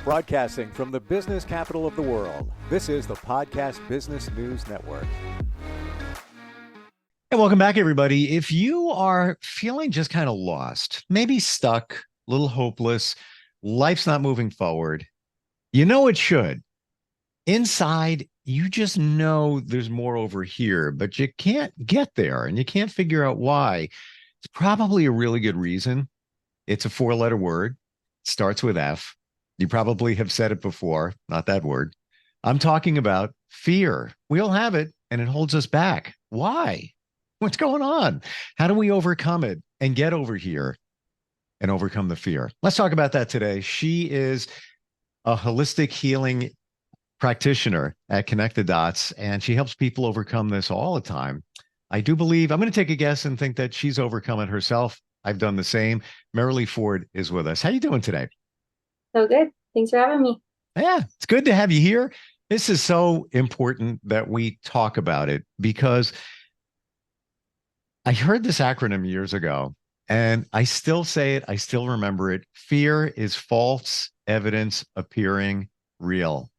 Broadcasting from the business capital of the world, this is the Podcast Business News Network. And welcome back, everybody. If you are feeling just kind of lost, maybe stuck, a little hopeless, life's not moving forward, you know it should. Inside, you just know there's more over here, but you can't get there and you can't figure out why. It's probably a really good reason. It's a four-letter word, starts with F. You probably have said it before, not that word. I'm talking about fear. We all have it, and it holds us back. Why? What's going on? How do we overcome it and get over here and overcome the fear? Let's talk about that today. She is a holistic healing practitioner at Connect the Dots, and she helps people overcome this all the time. I do believe, I'm going to take a guess and think that she's overcome it herself. I've done the same. Merilee Ford is with us. How you doing today? So good. Thanks for having me. Yeah, it's good to have you here. This is so important that we talk about it because I heard this acronym years ago and I still say it. I still remember it. Fear is false evidence appearing real.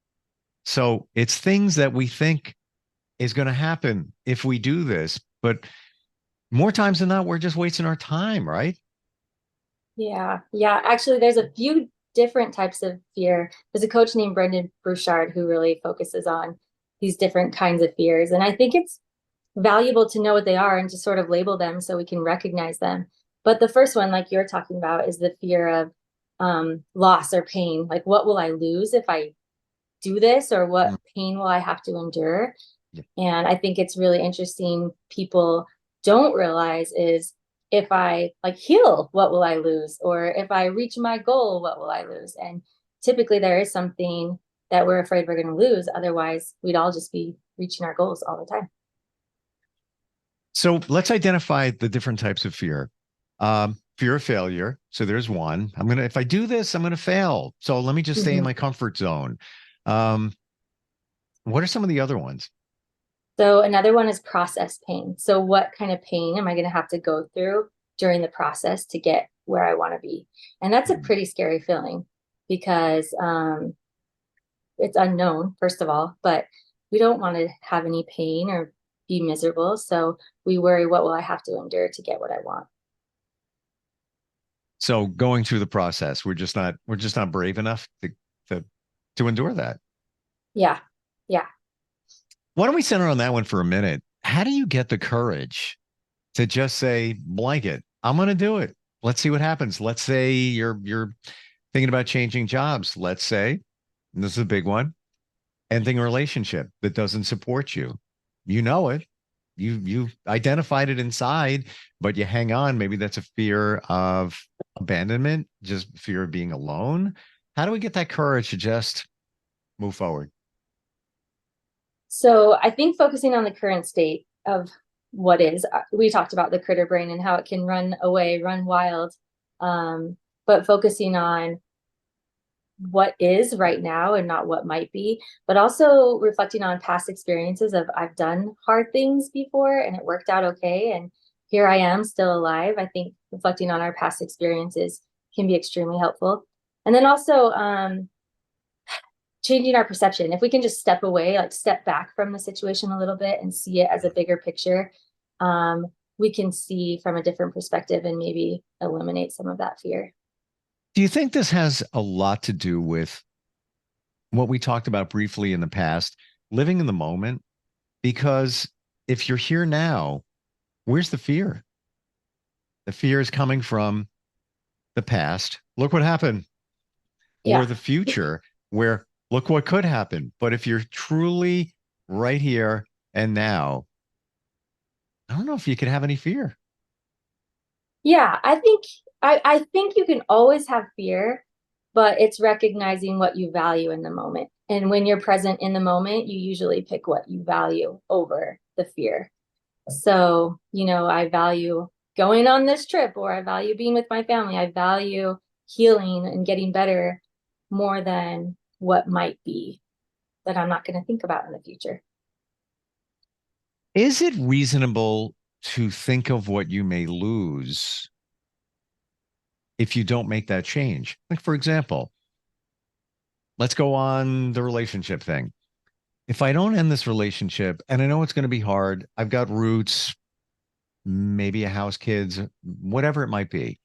So it's things that we think is going to happen if we do this, but more times than not, we're just wasting our time, right? Yeah. Actually, there's a few different types of fear. There's a coach named Brendan Burchard who really focuses on these different kinds of fears. And I think it's valuable to know what they are and to sort of label them so we can recognize them. But the first one, like you're talking about, is the fear of loss or pain. Like, what will I lose if I do this, or what pain will I have to endure? Yeah. And I think it's really interesting. People don't realize is if I like heal, what will I lose? Or if I reach my goal, what will I lose? And typically there is something that we're afraid we're going to lose. Otherwise, we'd all just be reaching our goals all the time. So let's identify the different types of fear. Fear of failure. So there's one. If I do this, I'm going to fail. So let me just stay in my comfort zone. What are some of the other ones? So another one is process pain. So what kind of pain am I going to have to go through during the process to get where I want to be? And that's a pretty scary feeling because it's unknown, first of all, but we don't want to have any pain or be miserable. So we worry, what will I have to endure to get what I want? So going through the process, we're just not brave enough to endure that. Yeah. Why don't we center on that one for a minute? How do you get the courage to just say, blanket, I'm going to do it. Let's see what happens. Let's say you're thinking about changing jobs. Let's say, and this is a big one, ending a relationship that doesn't support you. You know it. You identified it inside, but you hang on. Maybe that's a fear of abandonment, just fear of being alone. How do we get that courage to just move forward? So I think focusing on the current state of what is, we talked about the critter brain and how it can run away, run wild. But focusing on what is right now and not what might be, but also reflecting on past experiences of I've done hard things before and it worked out okay. And here I am still alive. I think reflecting on our past experiences can be extremely helpful. And then also changing our perception. If we can just step away, like step back from the situation a little bit and see it as a bigger picture, we can see from a different perspective and maybe eliminate some of that fear. Do you think this has a lot to do with what we talked about briefly in the past, living in the moment? Because if you're here now, where's the fear? The fear is coming from the past. Look what happened. Yeah. Or the future, where look what could happen. But if you're truly right here and now, I don't know if you could have any fear. Yeah, I think you can always have fear, but it's recognizing what you value in the moment. And when you're present in the moment, you usually pick what you value over the fear. So, I value going on this trip, or I value being with my family. I value healing and getting better more than what might be that I'm not going to think about in the future. Is it reasonable to think of what you may lose if you don't make that change? Like, for example, let's go on the relationship thing. If I don't end this relationship, and I know it's going to be hard, I've got roots, maybe a house, kids, whatever it might be.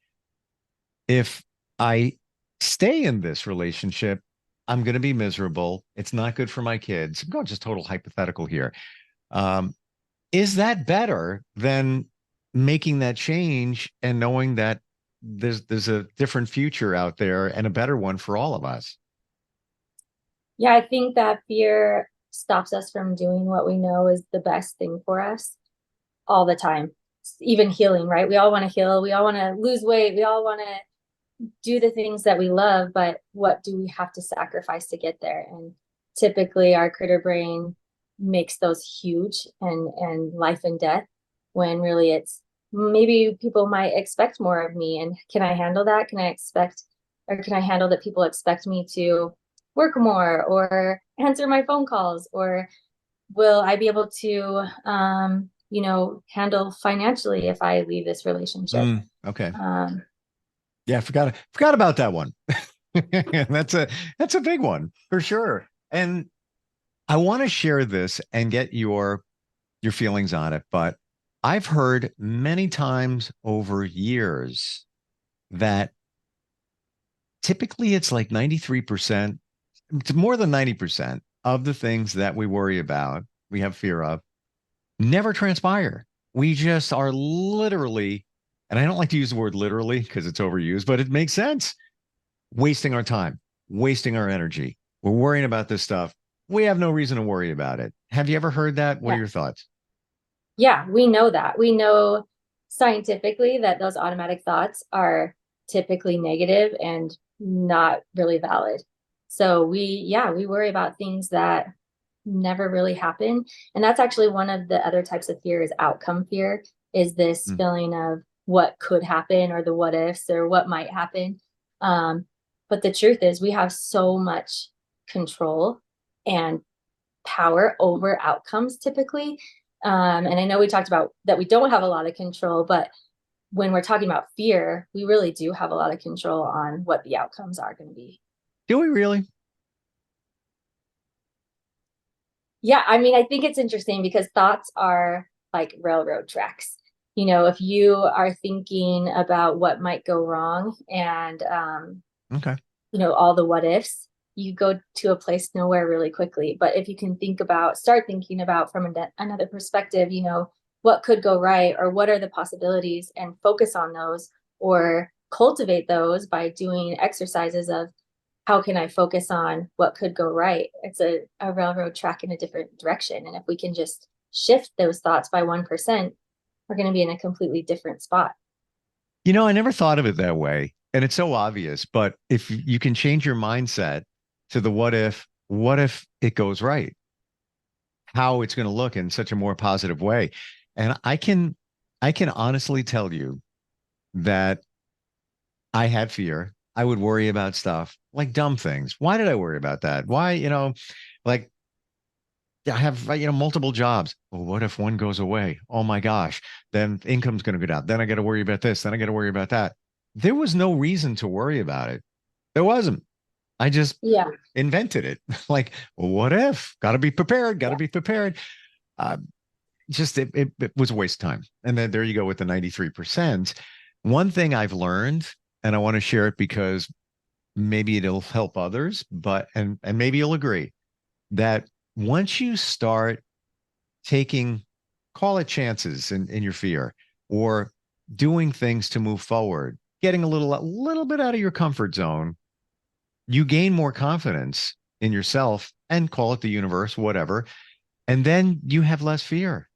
If I stay in this relationship, I'm going to be miserable. It's not good for my kids. I'm going just total hypothetical here. Um, is that better than making that change and knowing that there's a different future out there and a better one for all of us? Yeah, I think that fear stops us from doing what we know is the best thing for us all the time. Even healing, right? We all want to heal. We all want to lose weight. We all want to do the things that we love, but what do we have to sacrifice to get there? And typically our critter brain makes those huge and life and death, when really it's maybe people might expect more of me. And can I handle that? Can I expect, or can I handle that people expect me to work more or answer my phone calls? Or will I be able to, handle financially if I leave this relationship? Okay. Um, Yeah, forgot about that one. That's a big one for sure. And I want to share this and get your feelings on it, but I've heard many times over years that typically it's like 93%, it's more than 90% of the things that we worry about, we have fear of, never transpire. We just are literally, and I don't like to use the word literally because it's overused, but it makes sense, wasting our time, wasting our energy. We're worrying about this stuff. We have no reason to worry about it. Have you ever heard that? What are yeah. your thoughts? Yeah, we know that. We know scientifically that those automatic thoughts are typically negative and not really valid. So we worry about things that never really happen. And that's actually one of the other types of fear, is outcome fear, is this Mm, feeling of what could happen, or the what ifs, or what might happen. Um, but the truth is we have so much control and power over outcomes typically. And I know we talked about that we don't have a lot of control, but when we're talking about fear, we really do have a lot of control on what the outcomes are going to be. do we really? Yeah, I mean, I think it's interesting because thoughts are like railroad tracks. If you are thinking about what might go wrong, and Okay. all the what ifs, you go to a place nowhere really quickly. But if you can start thinking about from another perspective, what could go right, or what are the possibilities, and focus on those, or cultivate those by doing exercises of how can I focus on what could go right? It's a railroad track in a different direction. And if we can just shift those thoughts by 1%, we're going to be in a completely different spot. I never thought of it that way. And it's so obvious, but if you can change your mindset to the what if it goes right? How it's going to look in such a more positive way. And I can honestly tell you that I had fear. I would worry about stuff like dumb things. Why did I worry about that? Why, like I have, multiple jobs. Well, what if one goes away? Oh my gosh, then income's going to go down. Then I got to worry about this. Then I got to worry about that. There was no reason to worry about it. There wasn't. I just Yeah. invented it. Like, well, what if? Got to be prepared. Got to Yeah. be prepared. Uh, just it was a waste of time. And then there you go with the 93%. One thing I've learned, and I want to share it because maybe it'll help others, but and maybe you'll agree that once you start taking, call it chances in your fear, or doing things to move forward, getting a little bit out of your comfort zone, you gain more confidence in yourself, and call it the universe, whatever, and then you have less fear.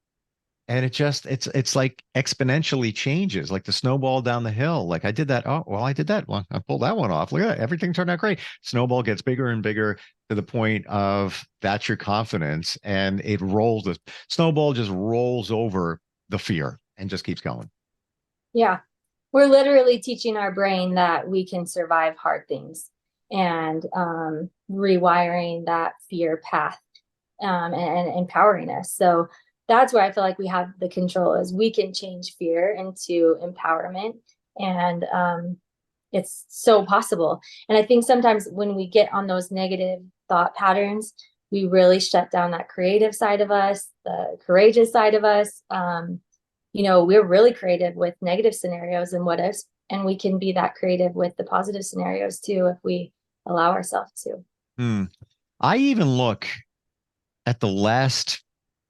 And it's like exponentially changes, like the snowball down the hill. Like I did that. Oh, well, I did that one. I pulled that one off. Look at that. Everything turned out great. Snowball gets bigger and bigger to the point of that's your confidence. And the snowball just rolls over the fear and just keeps going. Yeah. We're literally teaching our brain that we can survive hard things, and rewiring that fear path, and empowering us. So that's where I feel like we have the control, is we can change fear into empowerment. And it's so possible. And I think sometimes when we get on those negative thought patterns, we really shut down that creative side of us, the courageous side of us. We're really creative with negative scenarios and what ifs, and we can be that creative with the positive scenarios too if we allow ourselves to. I even look at the last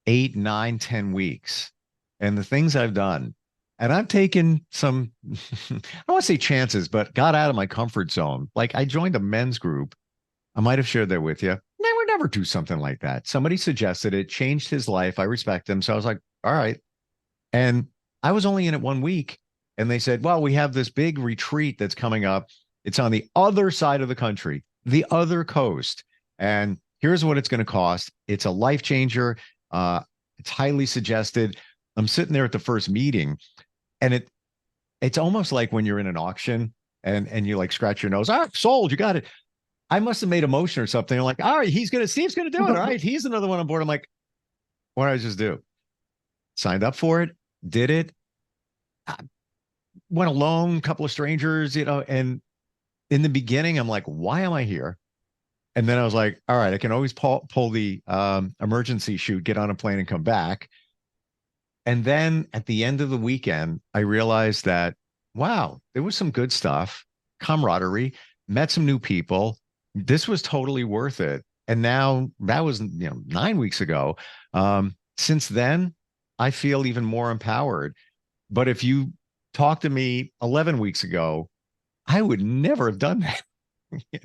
8, 9, 10 weeks and the things I've done. And I've taken some, I don't want to say chances, but got out of my comfort zone. Like I joined a men's group. I might have shared that with you. They would never do something like that. Somebody suggested it, changed his life. I respect them. So I was like, all right. And I was only in it 1 week. And they said, well, we have this big retreat that's coming up. It's on the other side of the country, the other coast. And here's what it's going to cost. It's a life changer. It's highly suggested. I'm sitting there at the first meeting, and it's almost like when you're in an auction and you like scratch your nose. Sold, you got it. I must have made a motion or something. I'm like, all right, Steve's gonna do it. All right, he's another one on board. I'm like, what did I just do? Signed up for it, did it, went alone, couple of strangers, and in the beginning, I'm like, why am I here? And then I was like, all right, I can always pull the emergency chute, get on a plane and come back. And then at the end of the weekend, I realized that, wow, there was some good stuff, camaraderie, met some new people. This was totally worth it. And now that was, 9 weeks ago. Since then, I feel even more empowered. But if you talked to me 11 weeks ago, I would never have done that.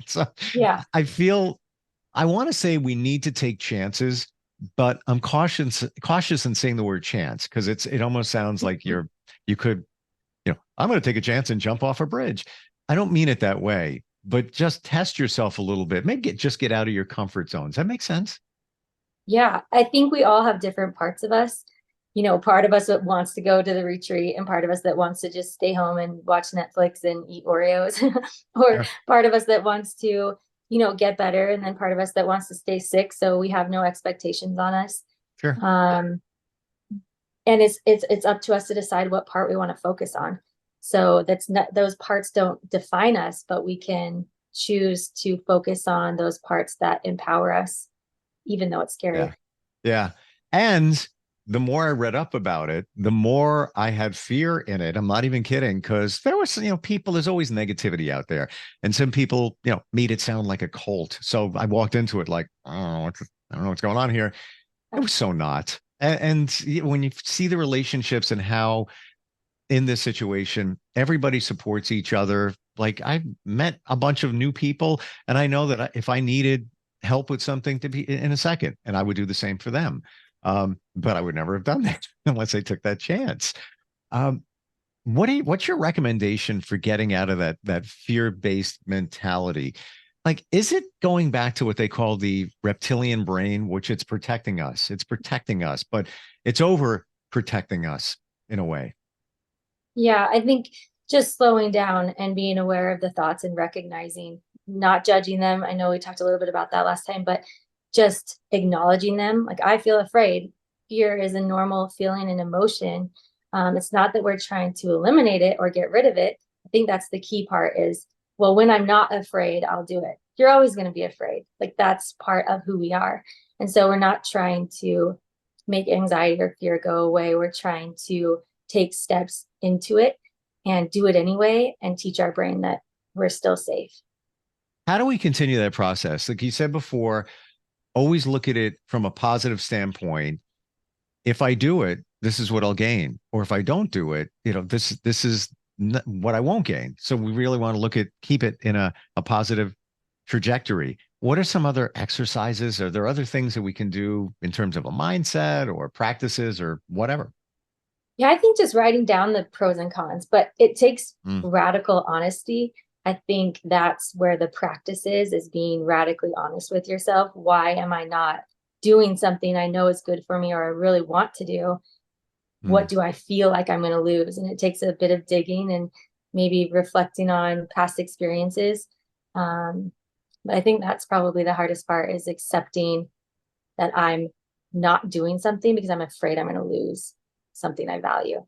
So Yeah. I want to say we need to take chances, but I'm cautious in saying the word chance because it almost sounds like you could, I'm going to take a chance and jump off a bridge. I don't mean it that way, but just test yourself a little bit. Maybe just get out of your comfort zones. That makes sense. Yeah, I think we all have different parts of us. Part of us that wants to go to the retreat and part of us that wants to just stay home and watch Netflix and eat Oreos, or Sure. part of us that wants to, get better. And then part of us that wants to stay sick. So we have no expectations on us. Sure. And it's up to us to decide what part we want to focus on. So that's not, those parts don't define us, but we can choose to focus on those parts that empower us, even though it's scary. Yeah. Yeah. And the more I read up about it, the more I had fear in it. I'm not even kidding, because there was, people, there's always negativity out there. And some people, made it sound like a cult. So I walked into it like, oh, I don't know what's going on here. It was so not. And when you see the relationships and how in this situation, everybody supports each other. Like I met a bunch of new people, and I know that if I needed help with something to be in a second, and I would do the same for them. But I would never have done that unless I took that chance. What's your recommendation for getting out of that fear-based mentality? Like, is it going back to what they call the reptilian brain, which it's protecting us? It's protecting us, but it's over protecting us in a way. Yeah, I think just slowing down and being aware of the thoughts and recognizing, not judging them. I know we talked a little bit about that last time, but just acknowledging them. Like, I feel afraid. Fear is a normal feeling and emotion. It's not that we're trying to eliminate it or get rid of it. I think that's the key part is, well, when I'm not afraid, I'll do it. You're always going to be afraid. Like, that's part of who we are. And so we're not trying to make anxiety or fear go away. We're trying to take steps into it and do it anyway and teach our brain that we're still safe. How do we continue that process? Like you said before, always look at it from a positive standpoint. If I do it, this is what I'll gain. Or if I don't do it, this is what I won't gain. So we really want to keep it in a positive trajectory. What are some other exercises? Are there other things that we can do in terms of a mindset or practices or whatever? Yeah, I think just writing down the pros and cons, but it takes radical honesty. I think that's where the practice is being radically honest with yourself. Why am I not doing something I know is good for me or I really want to do? What do I feel like I'm going to lose? And it takes a bit of digging and maybe reflecting on past experiences. But I think that's probably the hardest part is accepting that I'm not doing something because I'm afraid I'm going to lose something I value.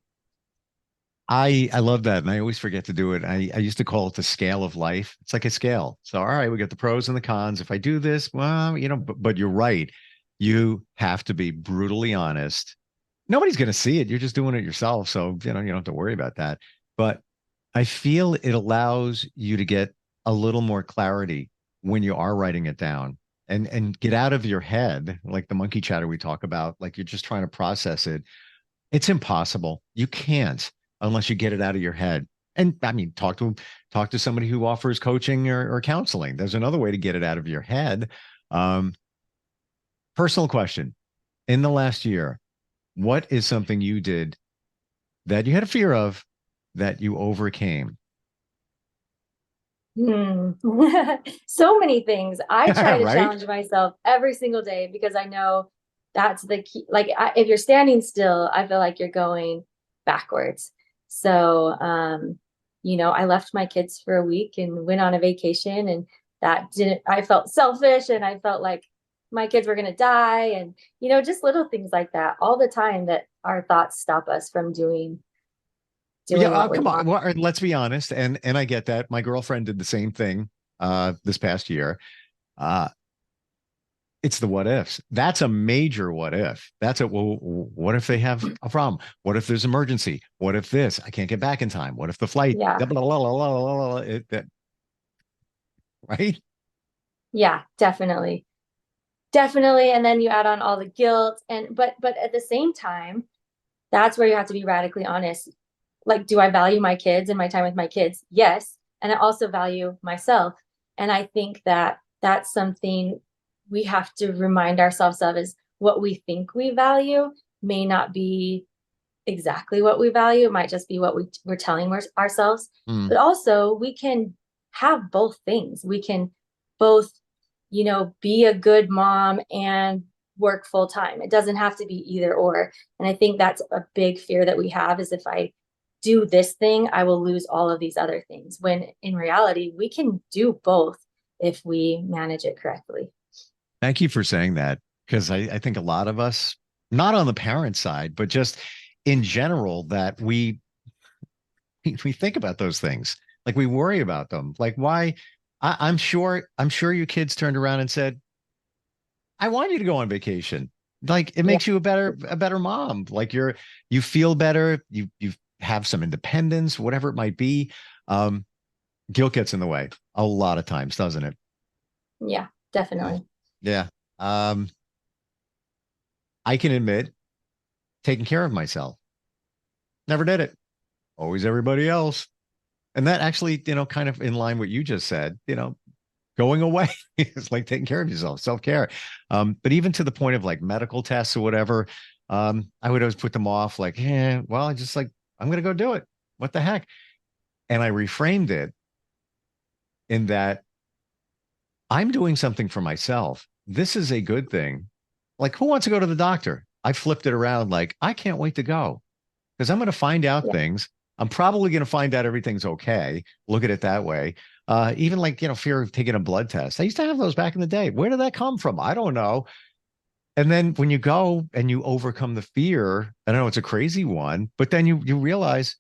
I love that. And I always forget to do it. I used to call it the scale of life. It's like a scale. So, all right, we got the pros and the cons. If I do this, well, but you're right. You have to be brutally honest. Nobody's going to see it. You're just doing it yourself. So, you don't have to worry about that. But I feel it allows you to get a little more clarity when you are writing it down and get out of your head, like the monkey chatter we talk about, like you're just trying to process it. It's impossible. You can't unless you get it out of your head. And I mean, talk to somebody who offers coaching or counseling. There's another way to get it out of your head. Um, Personal question. In the last year, what is something you did that you had a fear of that you overcame? Hmm. So many things. I try to Right? challenge myself every single day because I know that's the key. Like if you're standing still, I feel like you're going backwards. So, I left my kids for a week and went on a vacation, and I felt selfish and I felt like my kids were going to die, and, just little things like that all the time that our thoughts stop us from doing Yeah, what we come want. on. Well, let's be honest, and I get that. My girlfriend did the same thing this past year. Uh it's the what ifs. That's a major what if. That's a well, what if they have a problem? What if there's emergency? What if this? I can't get back in time. What if the flight Yeah. blah, blah, blah, blah, blah, blah, blah, right? Yeah, definitely. Definitely. And then you add on all the guilt, but at the same time, that's where you have to be radically honest. Like, do I value my kids and my time with my kids? Yes. And I also value myself. And I think that that's something we have to remind ourselves of, is what we think we value may not be exactly what we value. It might just be what we're telling ourselves. Mm. But also, we can have both things. We can both, be a good mom and work full time. It doesn't have to be either or. And I think that's a big fear that we have, is if I do this thing, I will lose all of these other things. When in reality, we can do both if we manage it correctly. Thank you for saying that because I think a lot of us, not on the parent side, but just in general, that we think about those things. Like we worry about them. Like why? I'm sure your kids turned around and said, I want you to go on vacation. Like it Yeah. makes you a better mom. Like you feel better. You have some independence, whatever it might be. Um, Guilt gets in the way a lot of times, doesn't it? Yeah, definitely. Yeah. Um, I can admit taking care of myself. Never did it. Always everybody else. And that actually, kind of in line what you just said, going away is like taking care of yourself, self-care. But even to the point of like medical tests or whatever, I would always put them off like, well, I just like, I'm going to go do it. What the heck? And I reframed it in that I'm doing something for myself. This is a good thing. Like, who wants to go to the doctor? I flipped it around like, I can't wait to go because I'm going to find out Yeah. things. I'm probably going to find out everything's okay. Look at it that way. Even like, fear of taking a blood test. I used to have those back in the day. Where did that come from? I don't know. And then when you go and you overcome the fear, I know it's a crazy one, but then you realize,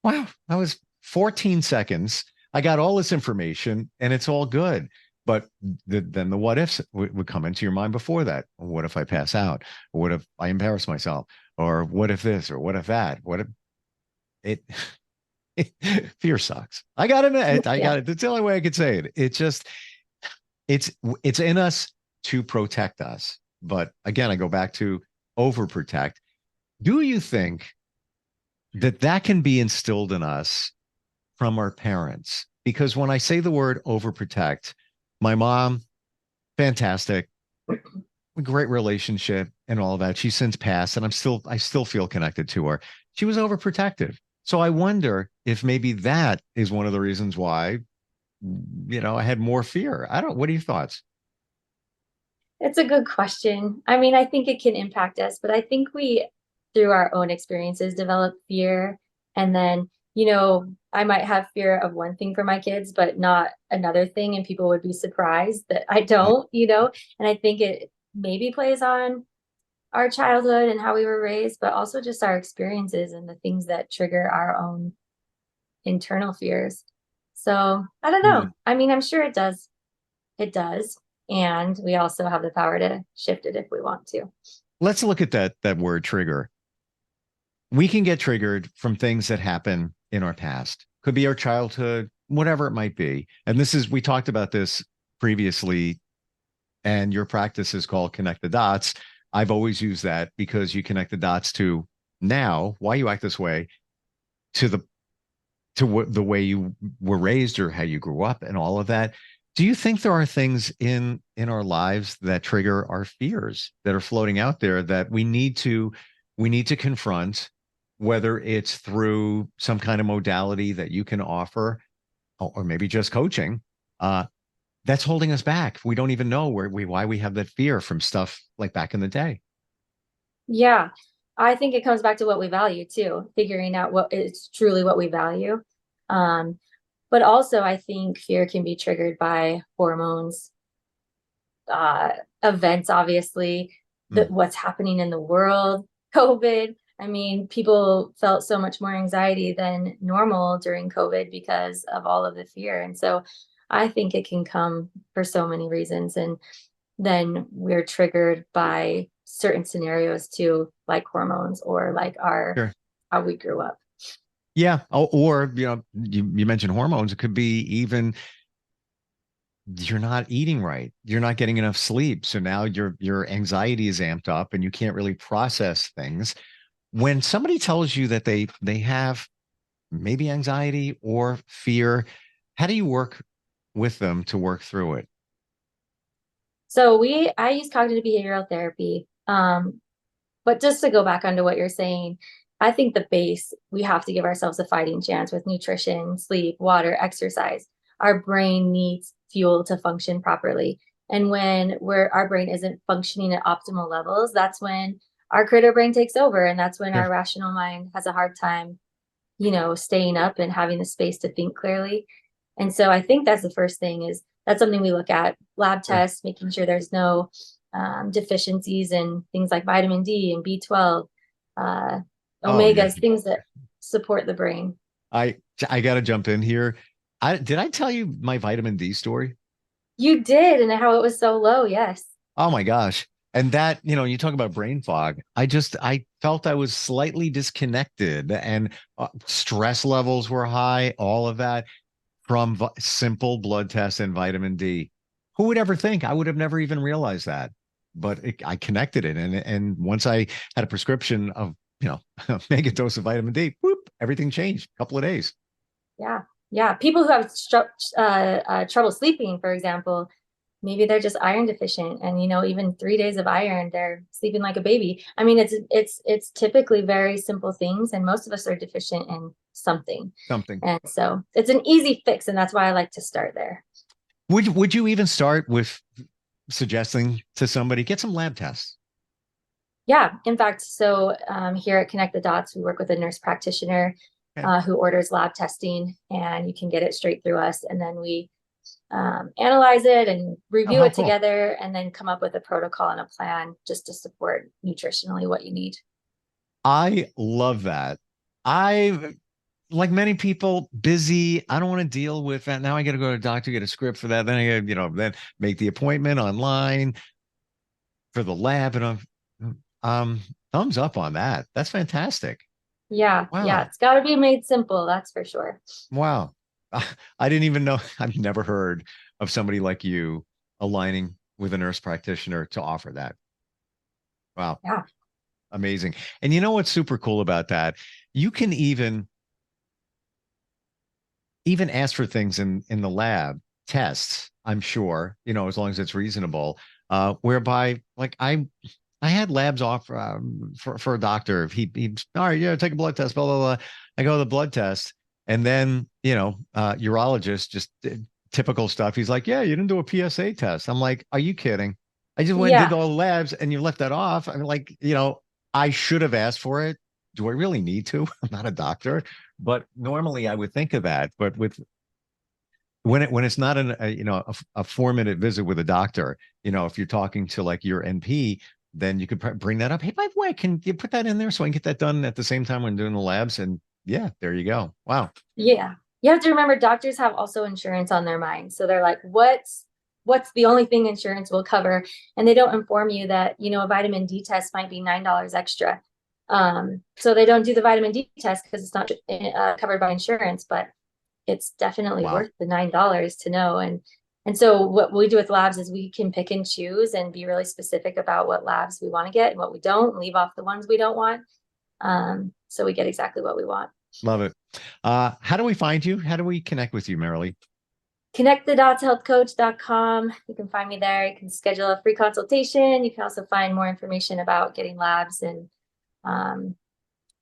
wow, that was 14 seconds. I got all this information and it's all good. But then the what ifs would come into your mind before that. What if I pass out? Or what if I embarrass myself? Or what if this? Or what if that? What if it? Fear sucks. I got it. I Yeah. got it. That's the only way I could say it. It just it's it's in us to protect us. But again, I go back to overprotect. Do you think that can be instilled in us from our parents? Because when I say the word overprotect, my mom, fantastic, great relationship and all of that. She's since passed, and I still feel connected to her. She was overprotective. So I wonder if maybe that is one of the reasons why, I had more fear. I don't, what are your thoughts? It's a good question. I mean, I think it can impact us, but I think we, through our own experiences, develop fear. And then, I might have fear of one thing for my kids, but not another thing. And people would be surprised that I don't. And I think it maybe plays on our childhood and how we were raised, but also just our experiences and the things that trigger our own internal fears. So I don't know. Mm. I mean, I'm sure it does. It does. And we also have the power to shift it if we want to. Let's look at that word trigger. We can get triggered from things that happen in our past. Could be our childhood, whatever it might be. And we talked about this previously, and your practice is called connect the dots. I've always used that because you connect the dots to now, why you act this way, to the way you were raised or how you grew up and all of that. Do you think there are things in our lives that trigger our fears that are floating out there that we need to confront, whether it's through some kind of modality that you can offer, or maybe just coaching, that's holding us back? We don't even know why we have that fear from stuff like back in the day. Yeah. I think it comes back to what we value too, figuring out what is truly what we value. Um, but also I think fear can be triggered by hormones, events, obviously, Mm, what's happening in the world, COVID. I mean, people felt so much more anxiety than normal during COVID because of all of the fear. And so I think it can come for so many reasons. And then we're triggered by certain scenarios too, like hormones or like our sure. how we grew up. Yeah. Or you mentioned hormones. It could be even you're not eating right. You're not getting enough sleep. So now your anxiety is amped up and you can't really process things. When somebody tells you that they have maybe anxiety or fear, how do you work with them to work through it? So I use cognitive behavioral therapy. But just to go back onto what you're saying, I think the base, we have to give ourselves a fighting chance with nutrition, sleep, water, exercise. Our brain needs fuel to function properly. And when our brain isn't functioning at optimal levels, that's when our critter brain takes over. And that's when Sure. our rational mind has a hard time, staying up and having the space to think clearly. And so I think that's the first thing is that's something we look at lab Sure. tests, making sure there's no deficiencies in things like vitamin D and B12, uh, Oh yeah. omegas, things that support the brain. I I gotta jump in here. Did I tell you my vitamin D story? You did, and how it was so low. Yes. Oh my gosh. And that, you talk about brain fog. I felt I was slightly disconnected and stress levels were high, all of that from simple blood tests and vitamin D. Who would ever think? I would have never even realized that. But I connected it. And once I had a prescription of, a mega dose of vitamin D, whoop, everything changed a couple of days. Yeah. Yeah. People who have trouble sleeping, for example, maybe they're just iron deficient, and even 3 days of iron, they're sleeping like a baby. I mean, it's typically very simple things, and most of us are deficient in something. Something. And so it's an easy fix, and that's why I like to start there. Would you even start with suggesting to somebody get some lab tests? Yeah, in fact, so here at Connect the Dots, we work with a nurse practitioner Okay. who orders lab testing, and you can get it straight through us. And then we analyze it and Oh, review how it cool. together, and then come up with a protocol and a plan just to support nutritionally what you need. I love that. I, like many people, busy. I don't want to deal with that. Now I got to go to a doctor, get a script for that. Then I got to, then make the appointment online for the lab. And um, thumbs up on that. That's fantastic. Yeah, yeah, Wow. it's got to be made simple, that's for sure. Wow. I didn't even know. I've never heard of somebody like you aligning with a nurse practitioner to offer that. Wow. Yeah. Amazing. And you know what's super cool about that? You can even ask for things in the lab tests, I'm sure, as long as it's reasonable, whereby like I had labs off for a doctor. He all right, yeah, take a blood test, blah blah blah. I go to the blood test, and then urologist just typical stuff. He's like, yeah, you didn't do a PSA test. I'm like, are you kidding? I just went and did Yeah. all the labs, and you left that off. I'm like, I should have asked for it. Do I really need to? I'm not a doctor, but normally I would think of that. But when it's not a 4-minute visit with a doctor, if you're talking to like your NP, then you could bring that up. Hey, by the way, can you put that in there so I can get that done at the same time when doing the labs? And yeah, there you go. Wow. Yeah. You have to remember doctors have also insurance on their mind. So they're like, what's the only thing insurance will cover? And they don't inform you that, a vitamin D test might be $9 extra. So they don't do the vitamin D test because it's not covered by insurance, but it's definitely worth the $9 to know. And so what we do with labs is we can pick and choose and be really specific about what labs we want to get and what we don't, leave off the ones we don't want. So we get exactly what we want. Love it. How do we find you? How do we connect with you, Merilee? connectthedotshealthcoach.com. You can find me there. You can schedule a free consultation. You can also find more information about getting labs and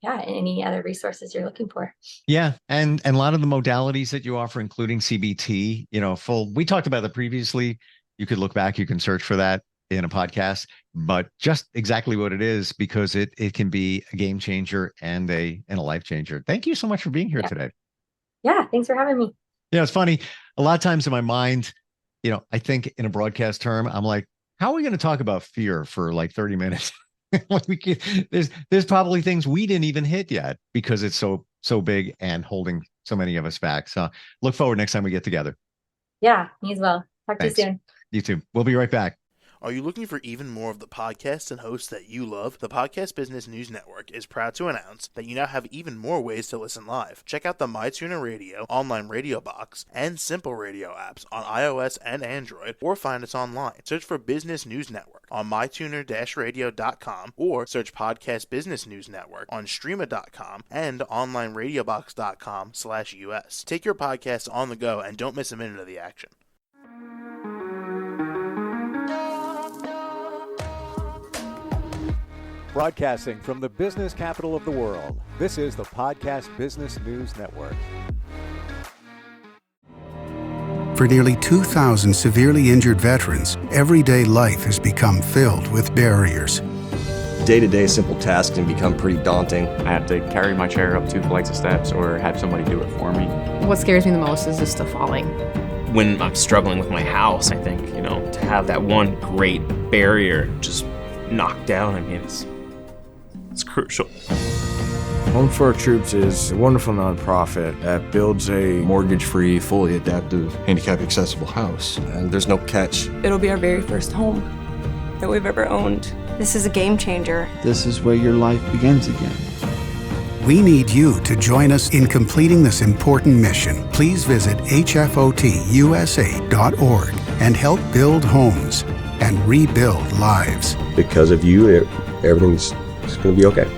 any other resources you're looking for. Yeah. And a lot of the modalities that you offer, including CBT, we talked about that previously. You could look back, you can search for that in a podcast, but just exactly what it is, because it can be a game changer and a life changer. Thank you so much for being here today. Yeah. Thanks for having me. Yeah. It's funny. A lot of times in my mind, I think in a broadcast term, I'm like, how are we going to talk about fear for like 30 minutes? There's probably things we didn't even hit yet because it's so big and holding so many of us back. So look forward next time we get together. Yeah, me as well. Talk to you soon. You too. We'll be right back. Are you looking for even more of the podcasts and hosts that you love? The Podcast Business News Network is proud to announce that you now have even more ways to listen live. Check out the MyTuner Radio, online radio box, and Simple Radio apps on iOS and Android, or find us online. Search for Business News Network on mytuner-radio.com, or search Podcast Business News Network on streama.com and onlineradiobox.com/US. Take your podcast on the go and don't miss a minute of the action. Broadcasting from the business capital of the world, this is the Podcast Business News Network. For nearly 2,000 severely injured veterans, everyday life has become filled with barriers. Day-to-day simple tasks can become pretty daunting. I have to carry my chair up 2 flights of steps or have somebody do it for me. What scares me the most is just the falling. When I'm struggling with my house, I think, to have that one great barrier just knocked down, it's crucial. Home for Our Troops is a wonderful nonprofit that builds a mortgage-free, fully adaptive, handicap-accessible house. And there's no catch. It'll be our very first home that we've ever owned. This is a game changer. This is where your life begins again. We need you to join us in completing this important mission. Please visit hfotusa.org and help build homes and rebuild lives. Because of you, everything's going to be okay.